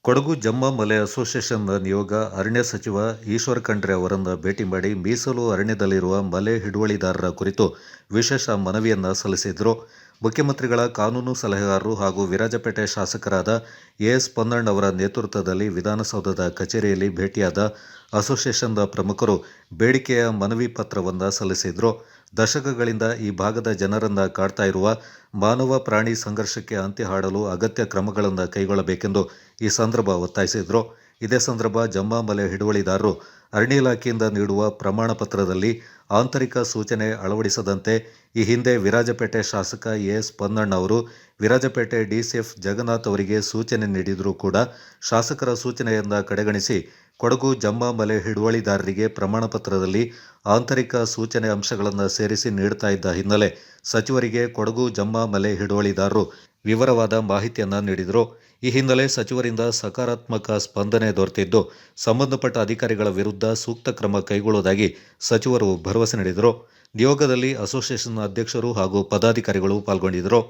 ಕೊಡಗು ಜಮ್ಮ ಮಲೆ ಅಸೋಸಿಯೇಷನ್ನ ನಿಯೋಗ ಅರಣ್ಯ ಸಚಿವ ಈಶ್ವರ್ ಖಂಡ್ರೆ ಅವರನ್ನು ಭೇಟಿ ಮಾಡಿ ಮೀಸಲು ಅರಣ್ಯದಲ್ಲಿರುವ ಮಲೆ ಹಿಡುವಳಿದಾರರ ಕುರಿತು ವಿಶೇಷ ಮನವಿಯನ್ನು ಸಲ್ಲಿಸಿದರು. ಮುಖ್ಯಮಂತ್ರಿಗಳ ಕಾನೂನು ಸಲಹೆಗಾರರು ಹಾಗೂ ವಿರಾಜಪೇಟೆ ಶಾಸಕರಾದ ಎಸ್ ಪೊನ್ನಣ್ಣ ಅವರ ನೇತೃತ್ವದಲ್ಲಿ ವಿಧಾನಸೌಧದ ಕಚೇರಿಯಲ್ಲಿ ಭೇಟಿಯಾದ ಅಸೋಸಿಯೇಷನ್ನ ಪ್ರಮುಖರು ಬೇಡಿಕೆಯ ಮನವಿ ಪತ್ರವನ್ನು ಸಲ್ಲಿಸಿದರು. ದಶಕಗಳಿಂದ ಈ ಭಾಗದ ಜನರನ್ನು ಕಾಡ್ತಾ ಇರುವ ಮಾನವ ಪ್ರಾಣಿ ಸಂಘರ್ಷಕ್ಕೆ ಅಂತ್ಯ ಹಾಡಲು ಅಗತ್ಯ ಕ್ರಮಗಳನ್ನು ಕೈಗೊಳ್ಳಬೇಕೆಂದು ಈ ಸಂದರ್ಭ ಒತ್ತಾಯಿಸಿದರು. ಇದೇ ಸಂದರ್ಭ ಜಮ್ಮ ಮಲೆ ಹಿಡುವಳಿದಾರರು ಅರಣ್ಯ ಇಲಾಖೆಯಿಂದ ನೀಡುವ ಪ್ರಮಾಣ ಪತ್ರದಲ್ಲಿ ಆಂತರಿಕ ಸೂಚನೆ ಅಳವಡಿಸದಂತೆ ಈ ಹಿಂದೆ ವಿರಾಜಪೇಟೆ ಶಾಸಕ ಎಸ್ ಪೊನ್ನಣ್ಣ ಅವರು ವಿರಾಜಪೇಟೆ ಡಿಸಿಎಫ್ ಜಗನ್ನಾಥ್ ಅವರಿಗೆ ಸೂಚನೆ ನೀಡಿದರೂ ಕೂಡ ಶಾಸಕರ ಸೂಚನೆಯಿಂದ ಕಡೆಗಣಿಸಿ ಕೊಡಗು ಜಮ್ಮ ಮಲೆ ಹಿಡುವಳಿದಾರರಿಗೆ ಪ್ರಮಾಣ ಪತ್ರದಲ್ಲಿ ಆಂತರಿಕ ಸೂಚನೆ ಅಂಶಗಳನ್ನು ಸೇರಿಸಿ ನೀಡುತ್ತಾ ಇದ್ದ ಹಿನ್ನೆಲೆ ಸಚಿವರಿಗೆ ಕೊಡಗು ಜಮ್ಮ ಮಲೆ ಹಿಡುವಳಿದಾರರು ವಿವರವಾದ ಮಾಹಿತಿಯನ್ನು ನೀಡಿದರು. ಈ ಹಿನ್ನೆಲೆ ಸಚಿವರಿಂದ ಸಕಾರಾತ್ಮಕ ಸ್ಪಂದನೆ ದೊರೆತಿದ್ದು ಸಂಬಂಧಪಟ್ಟ ಅಧಿಕಾರಿಗಳ ವಿರುದ್ಧ ಸೂಕ್ತ ಕ್ರಮ ಕೈಗೊಳ್ಳುವುದಾಗಿ ಸಚಿವರು ಭರವಸೆ ನೀಡಿದರು. ನಿಯೋಗದಲ್ಲಿ ಅಸೋಸಿಯೇಷನ್ ಅಧ್ಯಕ್ಷರು ಹಾಗೂ ಪದಾಧಿಕಾರಿಗಳು ಪಾಲ್ಗೊಂಡಿದ್ದರು.